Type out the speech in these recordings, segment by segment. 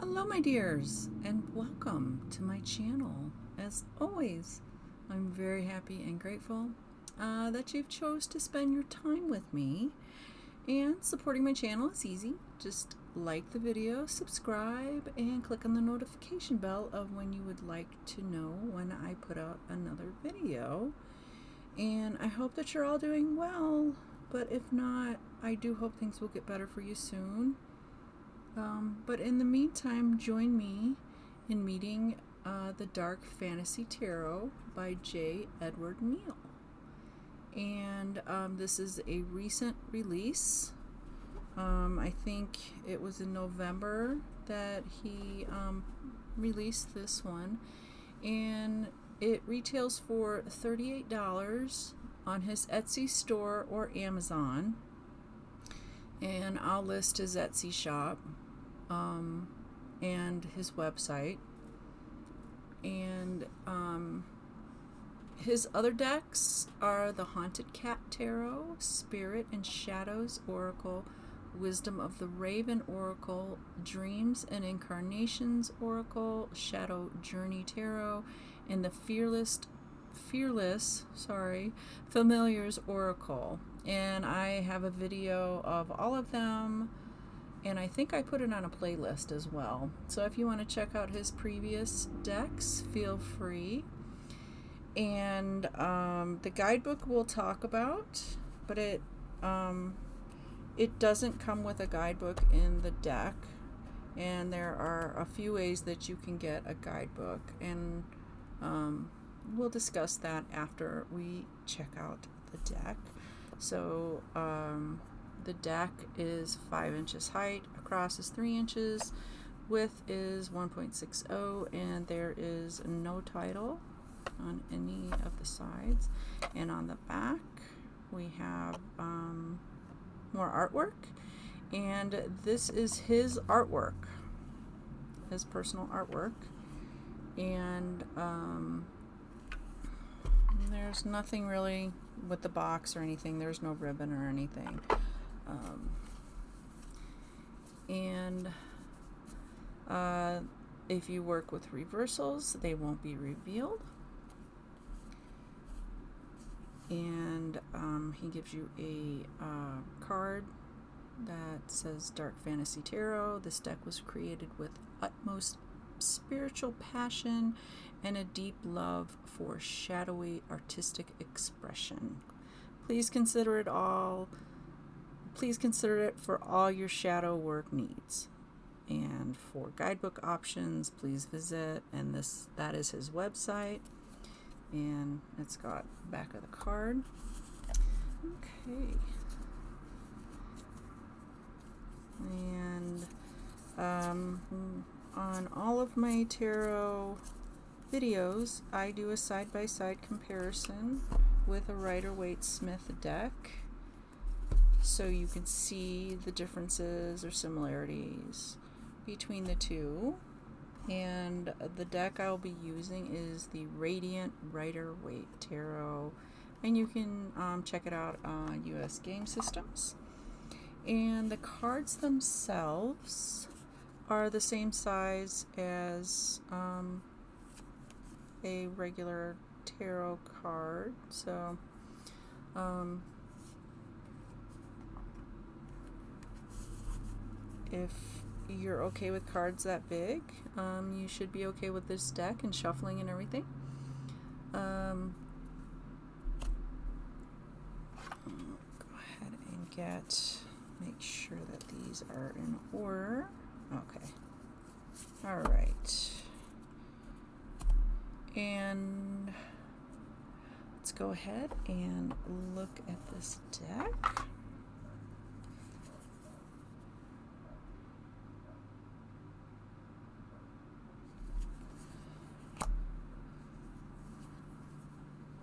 Hello my dears, and welcome to my channel. As always, I'm very happy and grateful that you've chose to spend your time with me. And supporting my channel is easy. Just like the video, subscribe, and click on the notification bell of when you would like to know when I put out another video. And I hope that you're all doing well, but if not, I do hope things will get better for you soon. But in the meantime, join me in meeting the Dark Fantasy Tarot by J. Edward Neill. And this is a recent release. I think it was in November that he released this one. And it retails for $38 on his Etsy store or Amazon. And I'll list his Etsy shop and his website. And his other decks are the Haunted Cat Tarot, Spirit and Shadows Oracle, Wisdom of the Raven Oracle, Dreams and Incarnations Oracle, Shadow Journey Tarot, and the Fearless Familiars Oracle. And I have a video of all of them, and I think I put it on a playlist as well. So if you want to check out his previous decks, feel free. And the guidebook we'll talk about, but it doesn't come with a guidebook in the deck, and there are a few ways that you can get a guidebook, and we'll discuss that after we check out the deck. So the deck is 5 inches height, across is 3 inches, width is 1.60, and there is no title on any of the sides. And on the back we have more artwork, and this is his artwork, his personal artwork. And there's nothing really with the box or anything. There's no ribbon or anything. If you work with reversals, they won't be revealed. And he gives you a card that says Dark Fantasy Tarot. This deck was created with utmost spiritual passion and a deep love for shadowy artistic expression. Please consider it for all your shadow work needs. And for guidebook options, please visit, and that is his website, and it's got back of the card. Okay. And on all of my tarot videos, I do a side-by-side comparison with a Rider-Waite-Smith deck, so you can see the differences or similarities between the two. And the deck I'll be using is the Radiant Rider-Waite Tarot, and you can check it out on US Game Systems. And the cards themselves are the same size as a regular tarot card. So if you're okay with cards that big, you should be okay with this deck and shuffling and everything. Go ahead and make sure that these are in order. Okay. All right. And let's go ahead and look at this deck.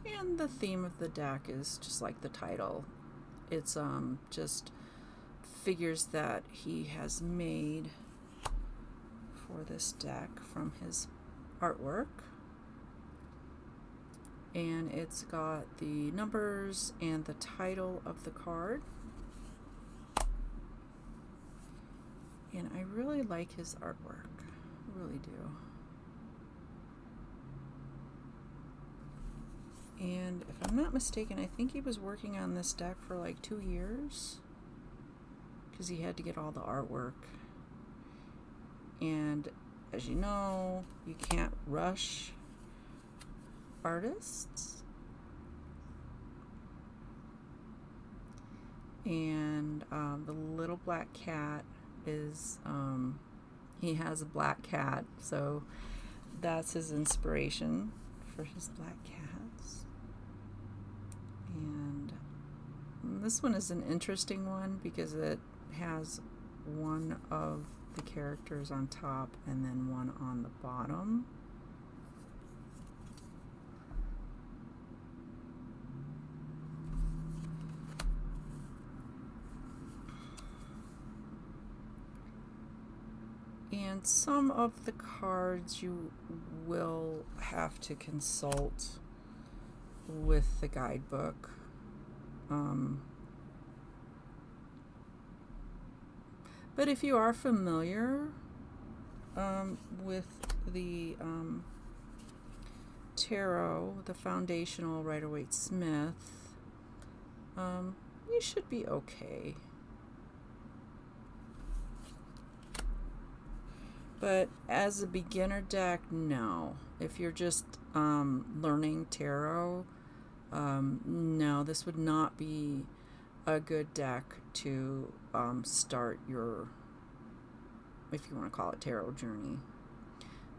And the theme of the deck is just like the title. It's just figures that he has made for this deck from his artwork. And it's got the numbers and the title of the card. And I really like his artwork. really do. And if I'm not mistaken, I think he was working on this deck for like 2 years because he had to get all the artwork. And as you know, you can't rush artists. And the little black cat is, he has a black cat, so that's his inspiration for his black cats. And this one is an interesting one because it has one of the characters on top and then one on the bottom. And some of the cards you will have to consult with the guidebook. But if you are familiar with the tarot, the foundational Rider-Waite-Smith, you should be okay. But as a beginner deck, no. If you're just learning tarot, no, this would not be a good deck to start your, if you want to call it, tarot journey.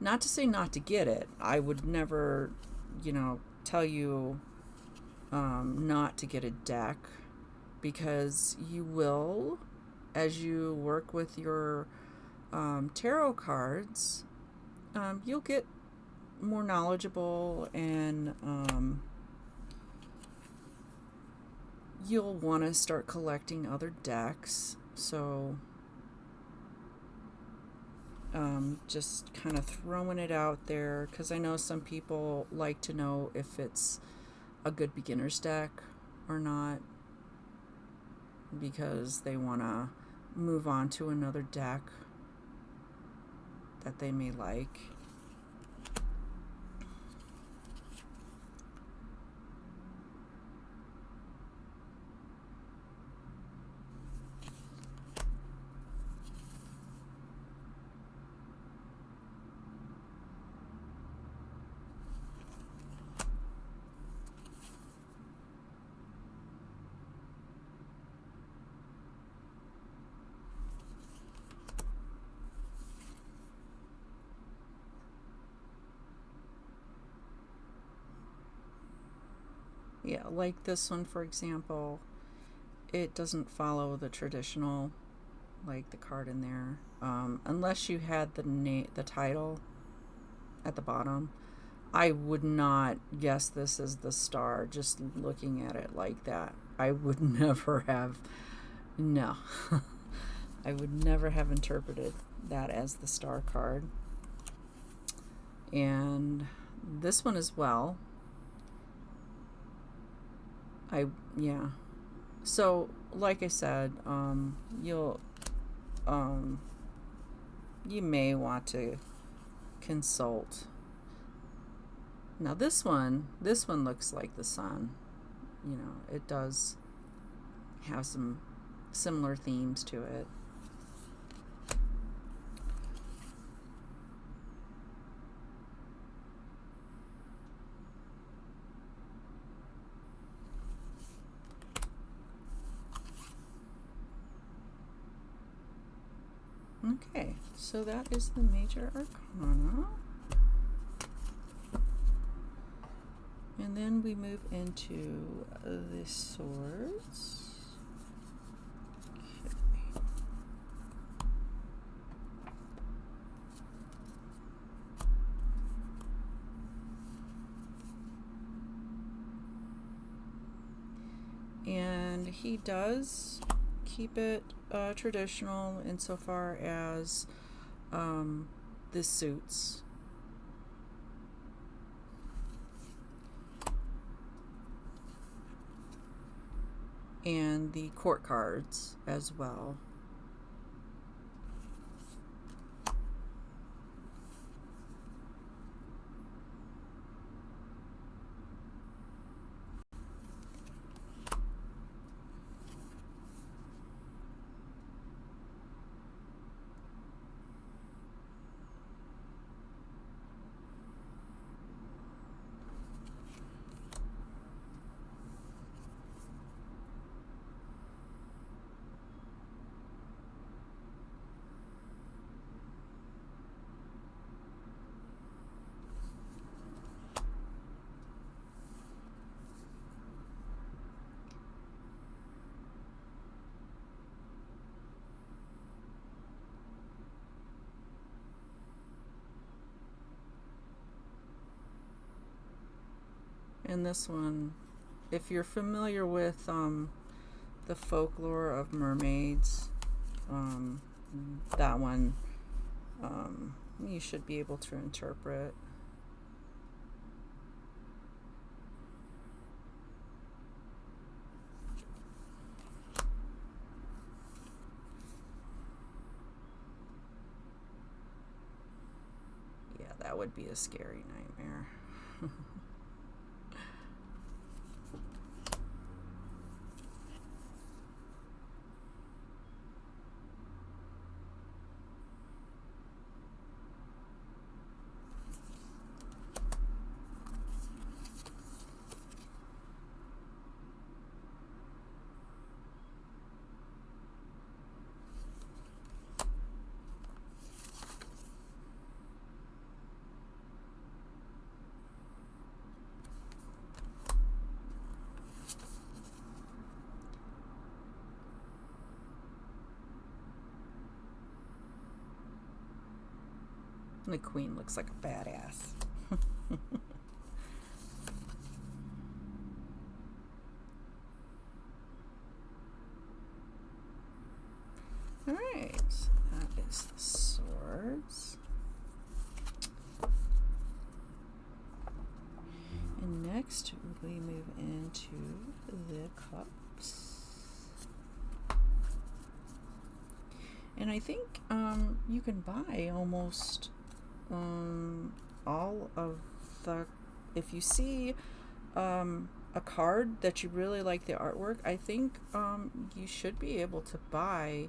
Not to say not to get it. I would never, tell you not to get a deck, because you will, as you work with your tarot cards, you'll get more knowledgeable, and you'll want to start collecting other decks. So just kind of throwing it out there, because I know some people like to know if it's a good beginner's deck or not, because they want to move on to another deck that they may like. Yeah, like this one, for example, it doesn't follow the traditional, like the card in there, unless you had the title at the bottom. I would not guess this as the star, just looking at it like that. I would never have, no. I would never have interpreted that as the star card. And this one as well. So like I said, you may want to consult. Now this one looks like the sun. It does have some similar themes to it. Okay, so that is the major arcana. And then we move into the swords. Okay. And he does keep it traditional insofar as the suits. And the court cards as well. in this one, if you're familiar with the folklore of mermaids, that one you should be able to interpret. Yeah, that would be a scary nightmare. The queen looks like a badass. Alright, so that is the swords. And next we move into the cups. And I think you can buy almost all of the, if you see a card that you really like the artwork, I think you should be able to buy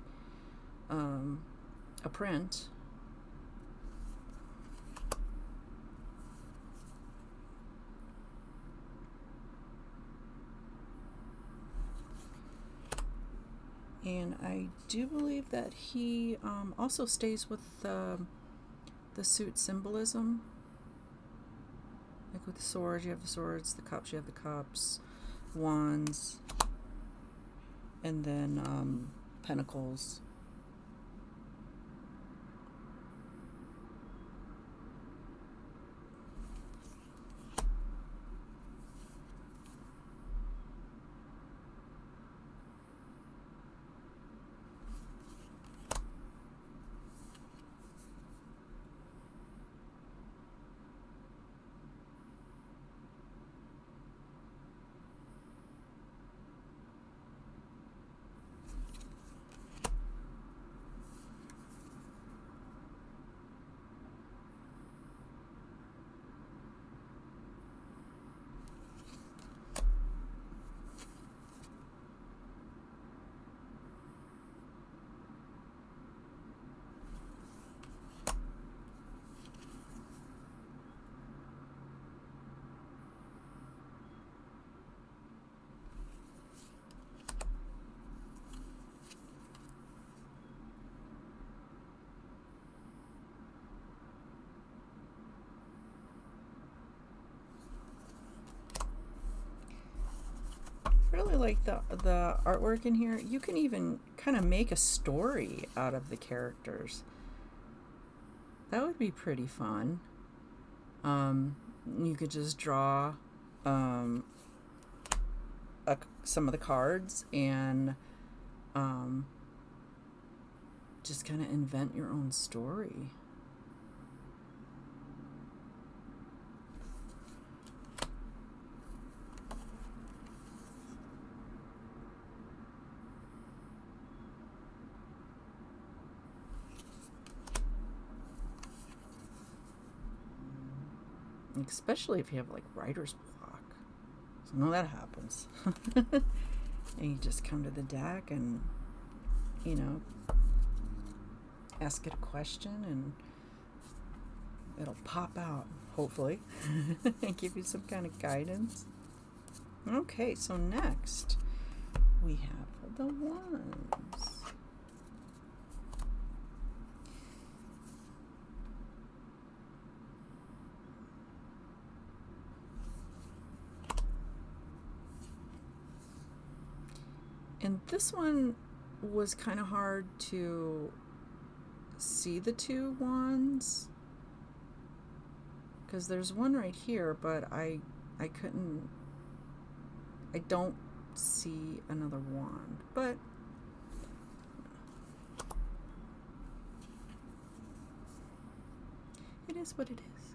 a print. And I do believe that he also stays with the suit symbolism. Like with the swords, you have the swords, the cups, you have the cups, wands, and then pentacles. Really like the artwork in here. You can even kind of make a story out of the characters. That would be pretty fun. You could just draw some of the cards and just kind of invent your own story. Especially if you have like writer's block. So I know that happens. And you just come to the deck and, you know, ask it a question and it'll pop out, hopefully, and give you some kind of guidance. Okay, so next we have the wands. And this one was kind of hard to see the two wands because there's one right here, but I I don't see another wand, but it is what it is.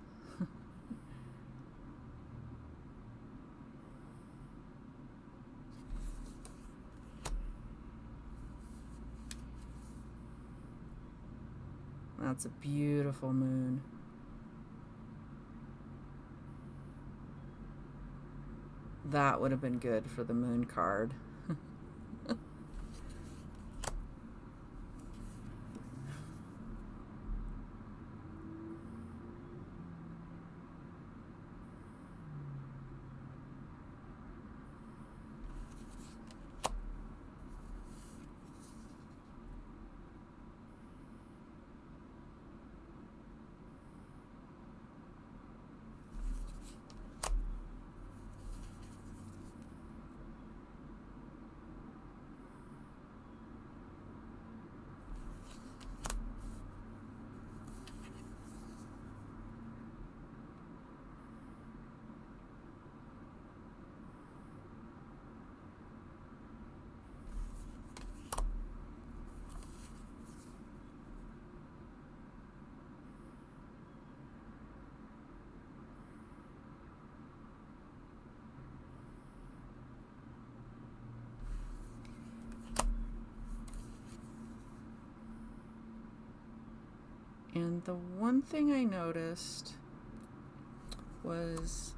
That's a beautiful moon. That would have been good for the moon card. And the one thing I noticed was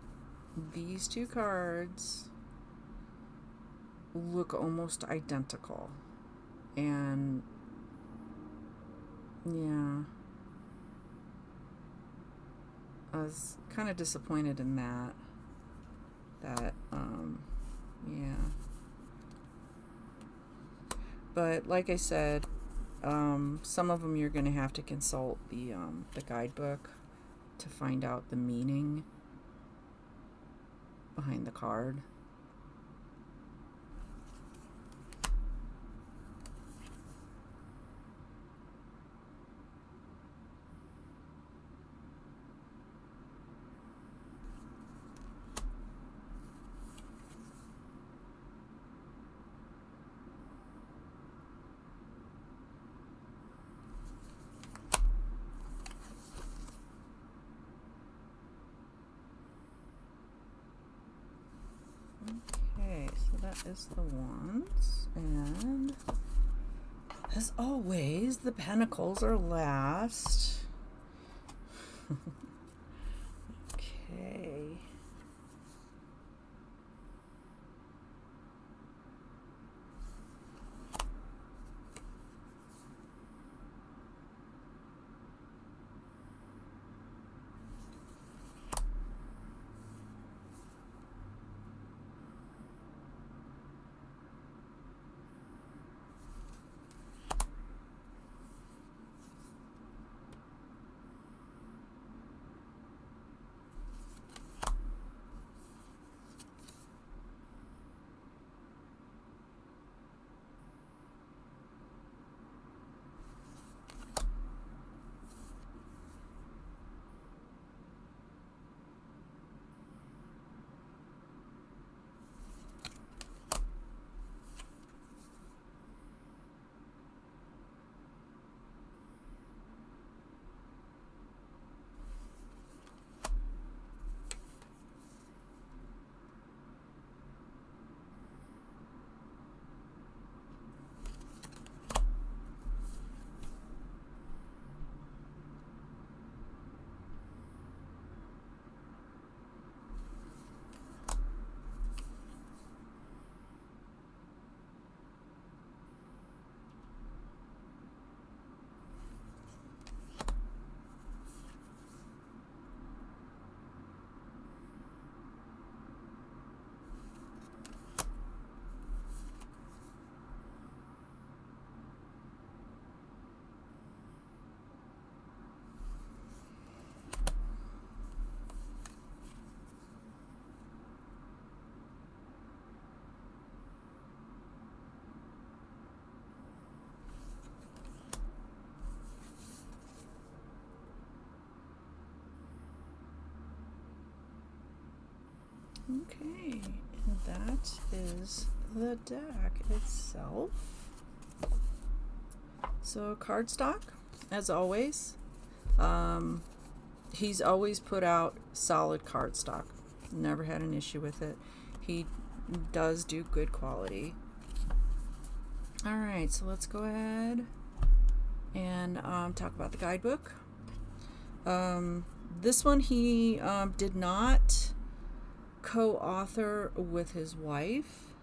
these two cards look almost identical. And yeah, I was kind of disappointed in that. Yeah. But like I said, some of them you're going to have to consult the guidebook to find out the meaning behind the card. Okay, so that is the wands, and as always, the pentacles are last. Okay. Okay, and that is the deck itself. So cardstock, as always. He's always put out solid cardstock. Never had an issue with it. He does do good quality. Alright, so let's go ahead and talk about the guidebook. This one he did not co-author with his wife.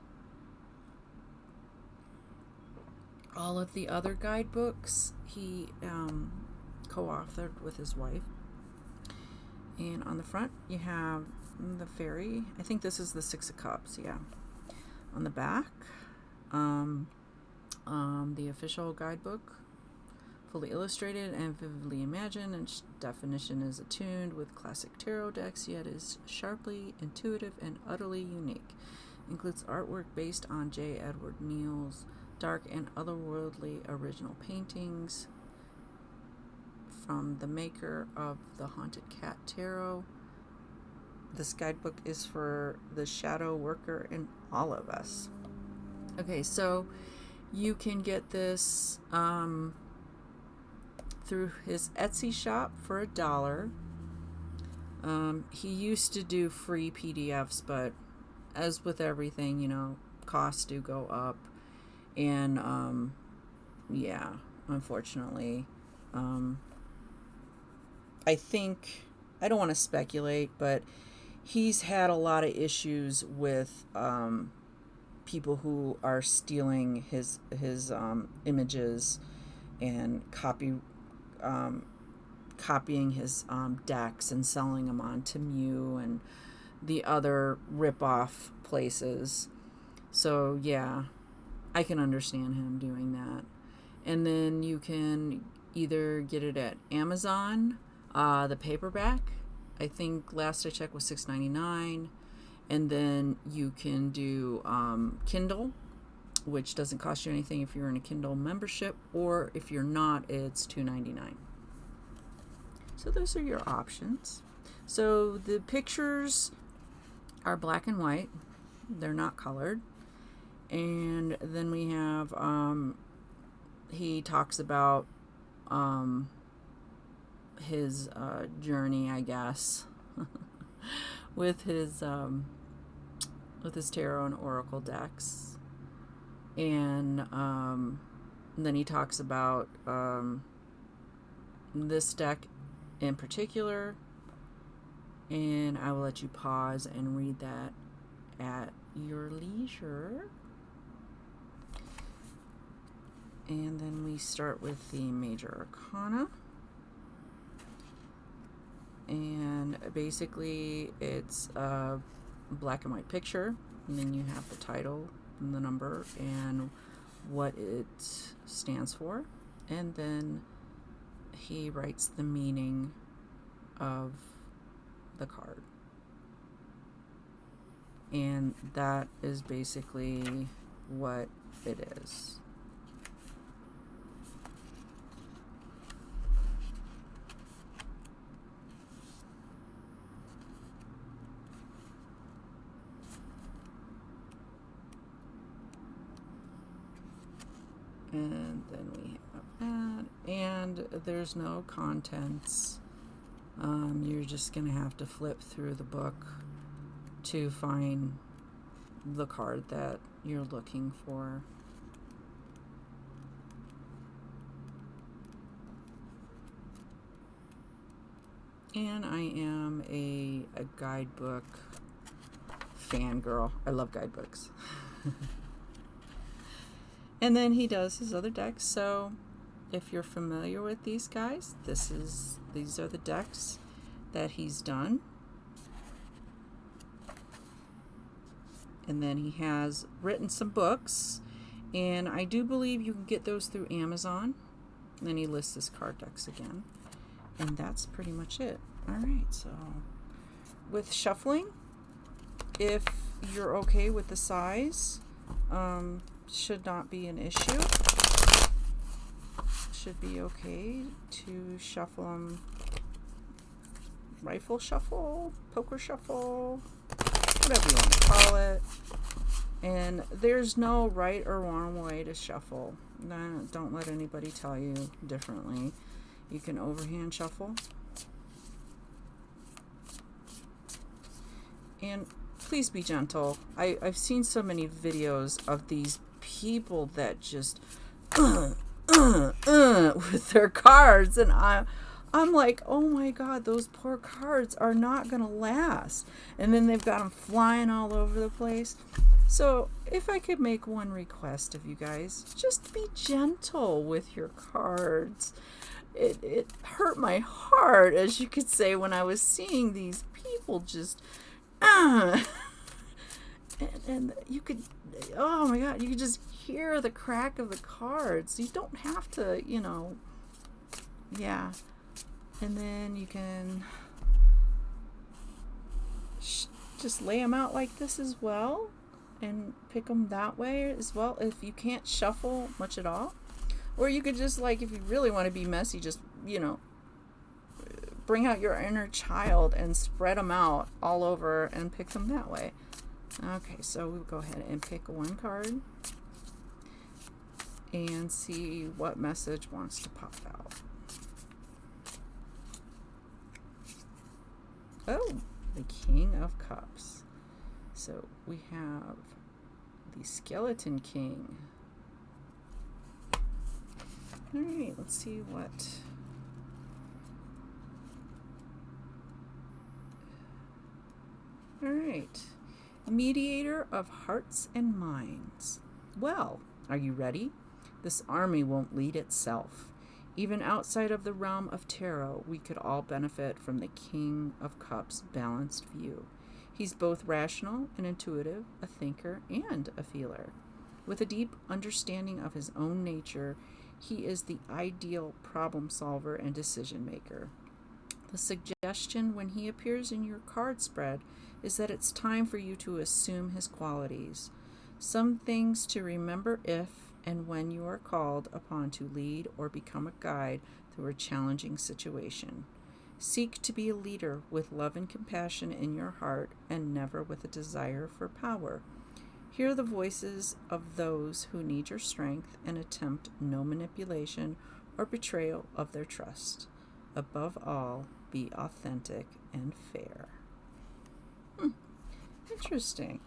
All of the other guidebooks he co-authored with his wife. And on the front you have the fairy. I think this is the Six of Cups, yeah. On the back, the official guidebook, fully illustrated and vividly imagined, and definition is attuned with classic tarot decks, yet is sharply intuitive and utterly unique. Includes artwork based on J. Edward Neill's dark and otherworldly original paintings from the maker of the Haunted Cat Tarot. This guidebook is for the shadow worker in all of us. Okay, so you can get this through his Etsy shop for $1. He used to do free PDFs, but as with everything, you know, costs do go up. And yeah, unfortunately, I think, I don't want to speculate, but he's had a lot of issues with people who are stealing his images and copying his decks and selling them on Temu and the other rip-off places. So yeah, I can understand him doing that. And then you can either get it at Amazon, the paperback, I think last I checked was $6.99, and then you can do Kindle, which doesn't cost you anything if you're in a Kindle membership, or if you're not, it's $2.99. So those are your options. So the pictures are black and white, they're not colored. And then we have he talks about his journey, I guess, with his tarot and oracle decks, and then he talks about this deck in particular, and I will let you pause and read that at your leisure. And then we start with the major arcana. And basically it's a black and white picture, and then you have the title and the number and what it stands for, and then he writes the meaning of the card, and that is basically what it is. And then we have that, and there's no contents. You're just gonna have to flip through the book to find the card that you're looking for. And I am a guidebook fangirl. I love guidebooks. And then he does his other decks. So if you're familiar with these guys, these are the decks that he's done. And then he has written some books, and I do believe you can get those through Amazon. And then he lists his card decks again, and that's pretty much it. All right, so with shuffling, if you're okay with the size, should not be an issue. Should be okay to shuffle them. Rifle shuffle, poker shuffle, whatever you want to call it. And there's no right or wrong way to shuffle. Don't let anybody tell you differently. You can overhand shuffle. And please be gentle. I've seen so many videos of these people that just with their cards, and I'm like, oh my God, those poor cards are not gonna last. And then they've got them flying all over the place. So if I could make one request of you guys, just be gentle with your cards. It hurt my heart, as you could say, when I was seeing these people just and you could, oh my God, you could just hear the crack of the cards. You don't have to, yeah. And then you can just lay them out like this as well and pick them that way as well if you can't shuffle much at all. Or you could just, like, if you really want to be messy, just, bring out your inner child and spread them out all over and pick them that way. Okay, so we'll go ahead and pick one card and see what message wants to pop out. Oh, the King of Cups. So we have the Skeleton King. All right, let's see what. All right, Mediator of Hearts and Minds. Well, are you ready? This army won't lead itself. Even outside of the realm of tarot, we could all benefit from the King of Cups' balanced view. He's both rational and intuitive, a thinker and a feeler. With a deep understanding of his own nature, he is the ideal problem solver and decision maker. The suggestion when he appears in your card spread is that it's time for you to assume his qualities. Some things to remember if and when you are called upon to lead or become a guide through a challenging situation. Seek to be a leader with love and compassion in your heart and never with a desire for power. Hear the voices of those who need your strength and attempt no manipulation or betrayal of their trust. Above all, be authentic and fair. Interesting.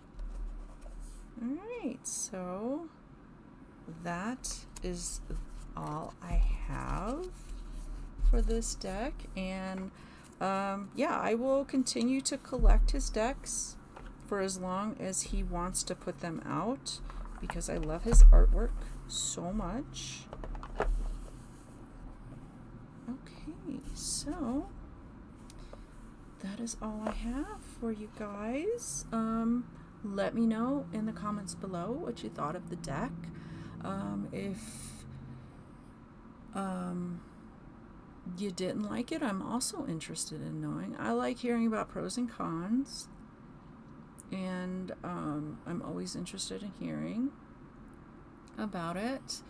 All right, so that is all I have for this deck, and I will continue to collect his decks for as long as he wants to put them out, because I love his artwork so much. Okay, so that is all I have for you guys. Let me know in the comments below what you thought of the deck. If you didn't like it, I'm also interested in knowing. I like hearing about pros and cons, and I'm always interested in hearing about it.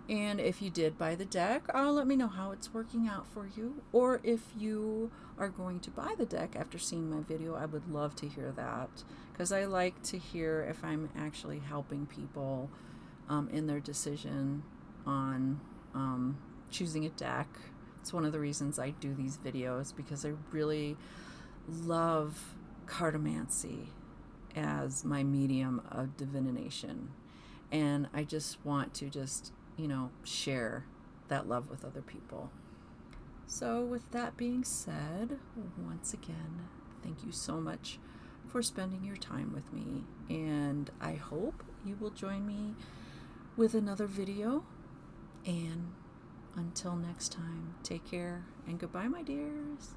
And if you did buy the deck, let me know how it's working out for you. Or if you are going to buy the deck after seeing my video, I would love to hear that, because I like to hear if I'm actually helping people in their decision on choosing a deck. It's one of the reasons I do these videos, because I really love cartomancy as my medium of divination, and I just want to share that love with other people. So with that being said, once again, thank you so much for spending your time with me, and I hope you will join me with another video. And until next time, take care and goodbye, my dears.